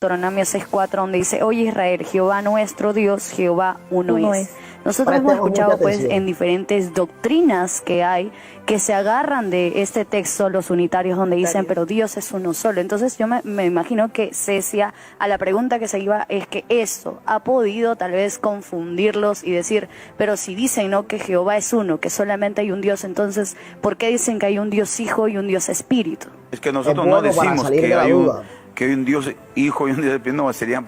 Deuteronomio 6:4, donde dice: Oye Israel, Jehová nuestro Dios, Jehová uno es. Nosotros hemos escuchado pues en diferentes doctrinas que hay que se agarran de este texto los unitarios, donde dicen pero Dios es uno solo. Entonces yo me imagino que Cecia, a la pregunta que se iba, es que esto ha podido tal vez confundirlos y decir, pero si dicen no que Jehová es uno, que solamente hay un Dios, entonces ¿por qué dicen que hay un Dios Hijo y un Dios Espíritu? Es que nosotros no decimos que hay un Dios Hijo y un Dios Espíritu, no, serían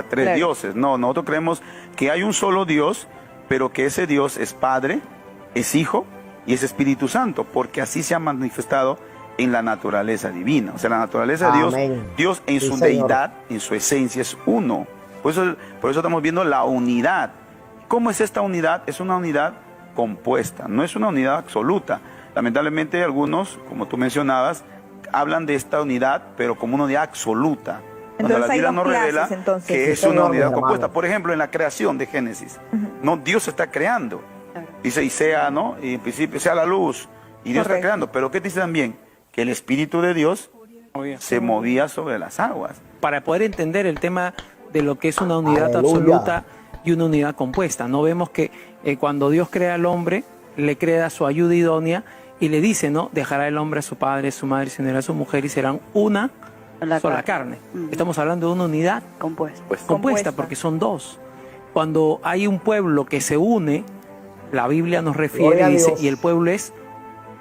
tres dioses. No, nosotros creemos que hay un solo Dios, pero que ese Dios es Padre, es Hijo y es Espíritu Santo, porque así se ha manifestado en la naturaleza divina. O sea, la naturaleza de Dios, Dios en su deidad, en su esencia es uno. Por eso estamos viendo la unidad. ¿Cómo es esta unidad? Es una unidad compuesta, no es una unidad absoluta. Lamentablemente algunos, como tú mencionabas, hablan de esta unidad, pero como una unidad absoluta. Cuando la Biblia nos revela que es una unidad compuesta. Por ejemplo, en la creación de Génesis, no, Dios está creando. Dice, y sea, ¿no? Y en principio sea la luz. Y Dios está creando. Pero ¿qué dice también? Que el Espíritu de Dios se movía sobre las aguas. Para poder entender el tema de lo que es una unidad absoluta y una unidad compuesta, ¿no? Vemos que cuando Dios crea al hombre, le crea su ayuda idónea y le dice, ¿no? Dejará el hombre a su padre, a su madre, se unirá a su mujer y serán una sola carne. Estamos hablando de una unidad compuesta porque son dos. Cuando hay un pueblo que se une, la Biblia nos refiere y dice, y el pueblo es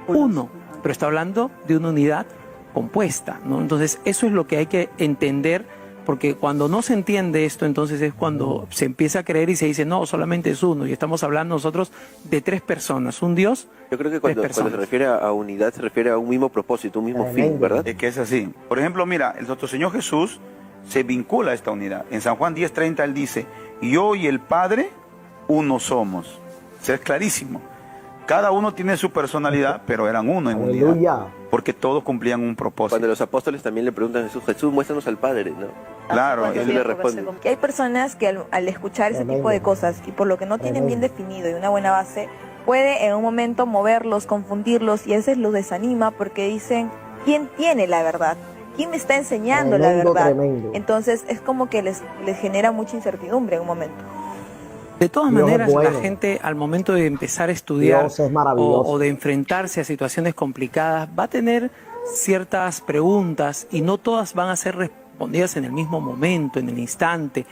uno, pero está hablando de una unidad compuesta, ¿no? Entonces eso es lo que hay que entender, porque cuando no se entiende esto, entonces es cuando se empieza a creer y se dice, no, solamente es uno, y estamos hablando nosotros de tres personas, un Dios. Yo creo que cuando se refiere a unidad, se refiere a un mismo propósito, un mismo fin, ¿verdad? Es que es así. Por ejemplo, mira, nuestro Señor Jesús se vincula a esta unidad. En San Juan 10:30 Él dice, yo y el Padre uno somos. O sea, es clarísimo. Cada uno tiene su personalidad, pero eran uno en unidad. Porque todos cumplían un propósito. Cuando los apóstoles también le preguntan a Jesús, Jesús, muéstranos al Padre, ¿no? Claro, y él le responde. Que hay personas que al escuchar ese tipo de cosas y por lo que no tienen bien definido y una buena base, puede en un momento moverlos, confundirlos y a veces los desanima porque dicen, ¿quién tiene la verdad? ¿Quién me está enseñando la verdad? Entonces es como que les genera mucha incertidumbre en un momento. De todas maneras, la gente al momento de empezar a estudiar o de enfrentarse a situaciones complicadas va a tener ciertas preguntas y no todas van a ser respondidas en el mismo momento, en el instante.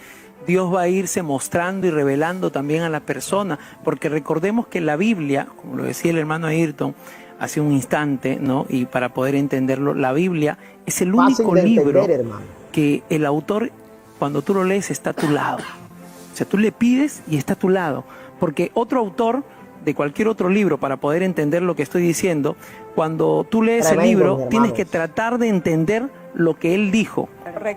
Dios va a irse mostrando y revelando también a la persona, porque recordemos que la Biblia, como lo decía el hermano Ayrton hace un instante, ¿no? Y para poder entenderlo, la Biblia es el único libro que el autor, cuando tú lo lees, está a tu lado. O sea, tú le pides y está a tu lado. Porque otro autor de cualquier otro libro, para poder entender lo que estoy diciendo, cuando tú lees el libro, tienes que tratar de entender lo que él dijo.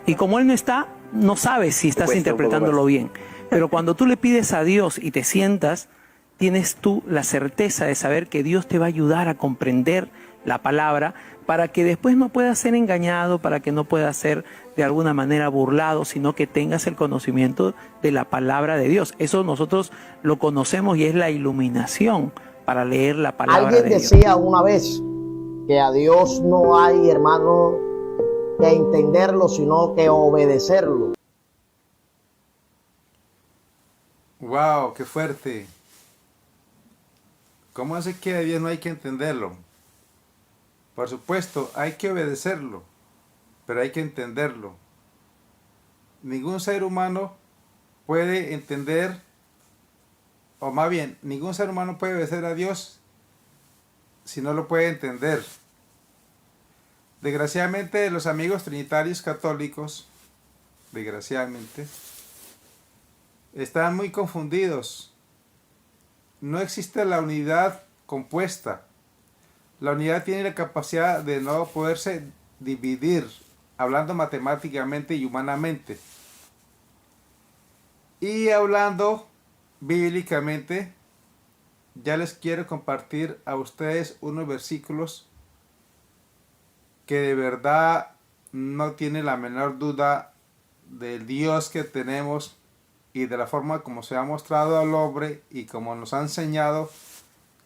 Y como él no está, no sabes si estás interpretándolo bien. Pero cuando tú le pides a Dios y te sientas, tienes tú la certeza de saber que Dios te va a ayudar a comprender la palabra para que después no puedas ser engañado, para que no puedas ser de alguna manera burlado, sino que tengas el conocimiento de la palabra de Dios. Eso nosotros lo conocemos y es la iluminación para leer la palabra de Dios. Alguien decía una vez que a Dios no hay, hermano, que entenderlo, sino que obedecerlo. ¡Wow! ¡Qué fuerte! ¿Cómo hace que a Dios no hay que entenderlo? Por supuesto, hay que obedecerlo, pero hay que entenderlo. Ningún ser humano puede entender, o más bien, ningún ser humano puede obedecer a Dios si no lo puede entender. Desgraciadamente, los amigos trinitarios católicos, desgraciadamente, están muy confundidos. No existe la unidad compuesta. La unidad tiene la capacidad de no poderse dividir, hablando matemáticamente y humanamente. Y hablando bíblicamente, ya les quiero compartir a ustedes unos versículos que de verdad no tienen la menor duda del Dios que tenemos y de la forma como se ha mostrado al hombre y como nos ha enseñado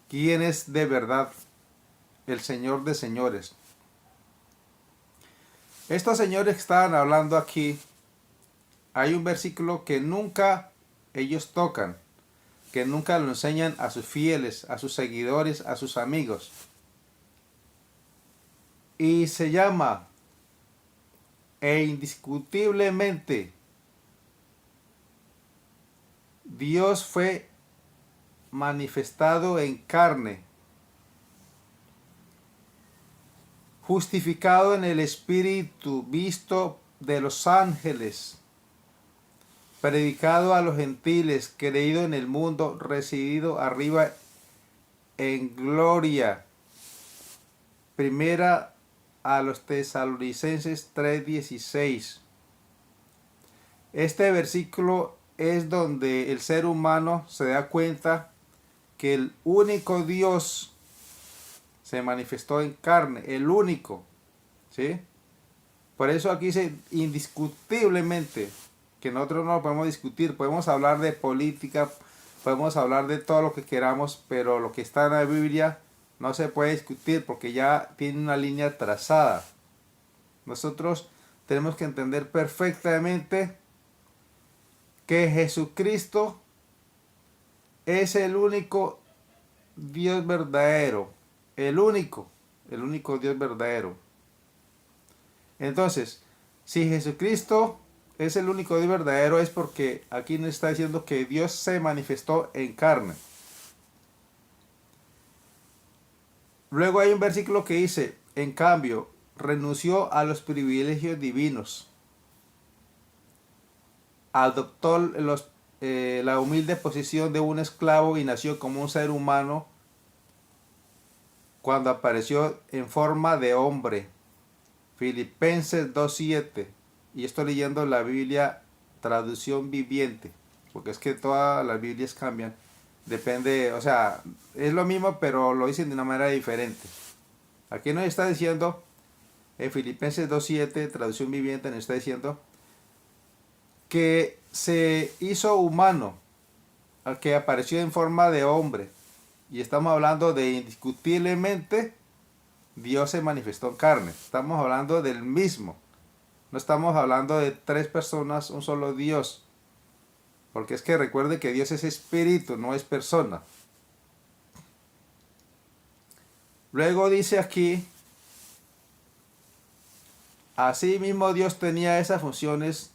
quién es de verdad el Señor de señores. Estos señores que estaban hablando aquí hay un versículo que nunca ellos tocan, que nunca lo enseñan a sus fieles, a sus seguidores, a sus amigos. Y se llama, e indiscutiblemente, Dios fue manifestado en carne, justificado en el Espíritu, visto de los ángeles, predicado a los gentiles, creído en el mundo, recibido arriba en gloria. Primera a los Tesalonicenses 3:16. Este versículo es donde el ser humano se da cuenta que el único Dios se manifestó en carne, el único, ¿sí? Por eso aquí dice indiscutiblemente, que nosotros no lo podemos discutir, podemos hablar de política, podemos hablar de todo lo que queramos, pero lo que está en la Biblia no se puede discutir porque ya tiene una línea trazada. Nosotros tenemos que entender perfectamente que Jesucristo es el único Dios verdadero, el único Dios verdadero. Entonces, si Jesucristo es el único Dios verdadero, es porque aquí nos está diciendo que Dios se manifestó en carne. Luego hay un versículo que dice, en cambio, renunció a los privilegios divinos, adoptó la humilde posición de un esclavo y nació como un ser humano cuando apareció en forma de hombre. Filipenses 2:7. Y estoy leyendo la Biblia traducción viviente, porque es que todas las Biblias cambian. Depende, o sea, es lo mismo, pero lo dicen de una manera diferente. Aquí nos está diciendo, en Filipenses 2:7, traducción viviente, nos está diciendo que se hizo humano, al que apareció en forma de hombre. Y estamos hablando de indiscutiblemente, Dios se manifestó en carne. Estamos hablando del mismo. No estamos hablando de tres personas, un solo Dios. Porque es que recuerde que Dios es espíritu, no es persona. Luego dice aquí, así mismo Dios tenía esas funciones,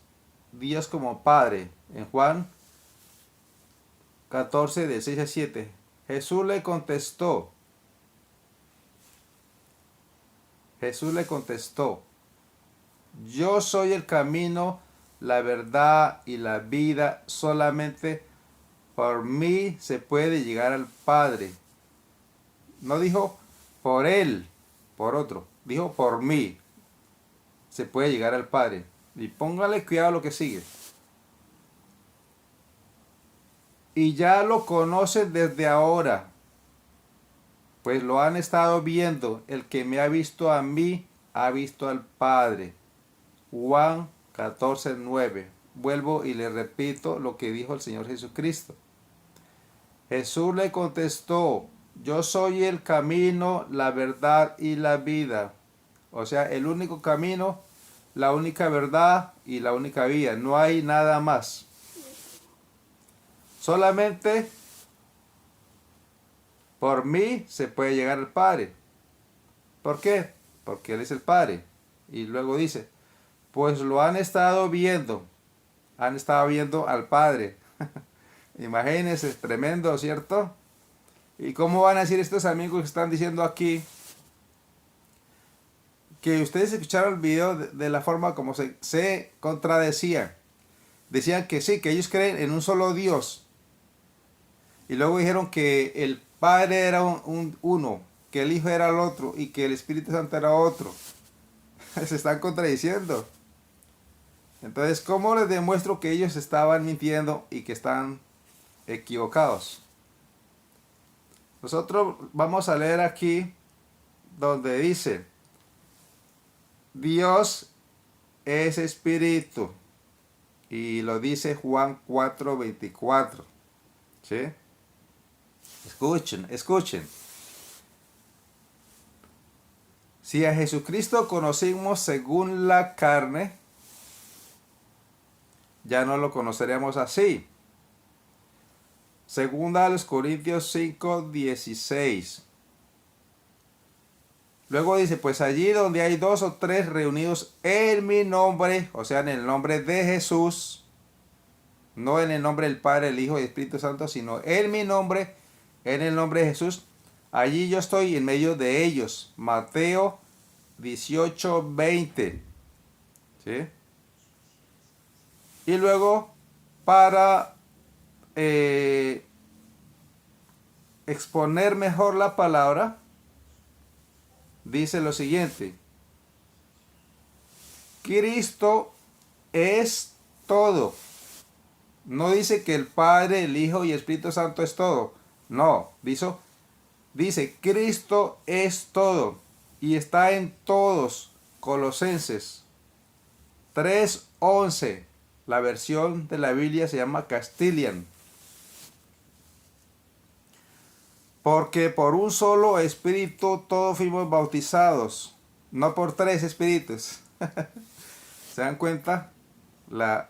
Dios como Padre. En Juan 14, de 6 a 7. Jesús le contestó, yo soy el camino, la verdad y la vida, solamente por mí se puede llegar al Padre. No dijo por él, por otro, dijo por mí se puede llegar al Padre. Y póngale cuidado a lo que sigue. Y ya lo conocen desde ahora, pues lo han estado viendo. El que me ha visto a mí, ha visto al Padre. Juan 14:9. Vuelvo y le repito lo que dijo el Señor Jesucristo. Jesús le contestó, yo soy el camino, la verdad y la vida. O sea, el único camino, la única verdad y la única vida. No hay nada más. Solamente por mí se puede llegar al Padre. ¿Por qué? Porque Él es el Padre. Y luego dice, pues lo han estado viendo. Han estado viendo al Padre. Imagínense, es tremendo, ¿cierto? ¿Y cómo van a decir estos amigos que están diciendo aquí que ustedes escucharon el video de la forma como se contradecían? Decían que sí, que ellos creen en un solo Dios. Y luego dijeron que el Padre era uno, que el Hijo era el otro y que el Espíritu Santo era otro. Se están contradiciendo. Entonces, ¿cómo les demuestro que ellos estaban mintiendo y que están equivocados? Nosotros vamos a leer aquí donde dice, Dios es espíritu. Y lo dice Juan 4:24. ¿Sí? Escuchen. Si a Jesucristo conocimos según la carne, ya no lo conoceremos así. Segunda a los Corintios 5:16. Luego dice, pues allí donde hay 2 o 3 reunidos en mi nombre, o sea, en el nombre de Jesús, no en el nombre del Padre, el Hijo y el Espíritu Santo, sino en mi nombre, en el nombre de Jesús, allí yo estoy en medio de ellos. Mateo 18:20. ¿Sí? Y luego, para exponer mejor la palabra, dice lo siguiente: Cristo es todo. No dice que el Padre, el Hijo y el Espíritu Santo es todo. No, dice Cristo es todo y está en todos. Colosenses 3:11. La versión de la Biblia se llama Castilian. Porque por un solo espíritu todos fuimos bautizados, no por 3 espíritus. ¿Se dan cuenta la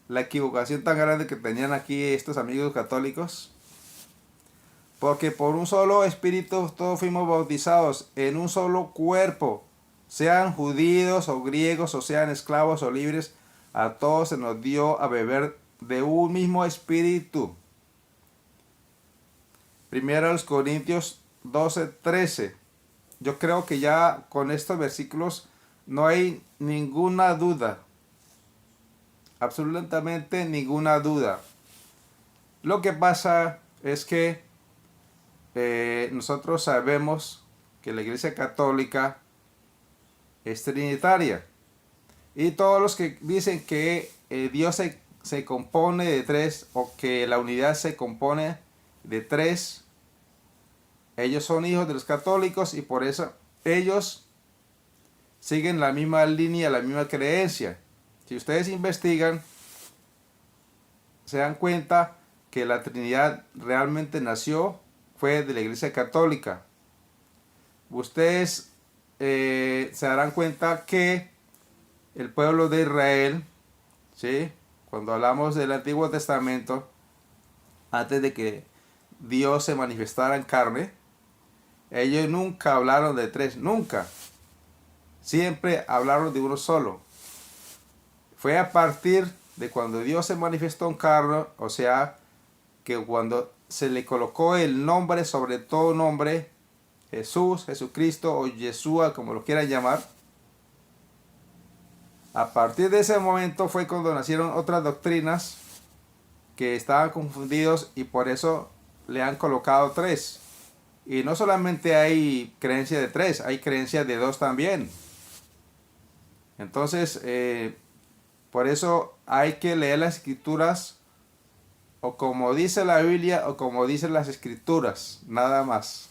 equivocación tan grande que tenían aquí estos amigos católicos? Porque por un solo espíritu todos fuimos bautizados en un solo cuerpo, sean judíos o griegos, o sean esclavos o libres, a todos se nos dio a beber de un mismo espíritu. Primero a los Corintios 12:13. Yo creo que ya con estos versículos no hay ninguna duda. Absolutamente ninguna duda. Lo que pasa es que nosotros sabemos que la Iglesia Católica es trinitaria. Y todos los que dicen que Dios se compone de 3 o que la unidad se compone de 3, ellos son hijos de los católicos y por eso ellos siguen la misma línea, la misma creencia. Si ustedes investigan, se dan cuenta que la Trinidad realmente nació, fue de la Iglesia Católica. Ustedes se darán cuenta que el pueblo de Israel, ¿sí?, cuando hablamos del Antiguo Testamento, antes de que Dios se manifestara en carne, ellos nunca hablaron de 3, nunca. Siempre hablaron de uno solo. Fue a partir de cuando Dios se manifestó en carne, o sea, que cuando se le colocó el nombre sobre todo nombre, Jesús, Jesucristo o Yeshua, como lo quieran llamar, a partir de ese momento fue cuando nacieron otras doctrinas que estaban confundidos y por eso le han colocado 3. Y no solamente hay creencia de 3, hay creencia de 2 también. Entonces, por eso hay que leer las escrituras o como dice la Biblia o como dicen las escrituras, nada más.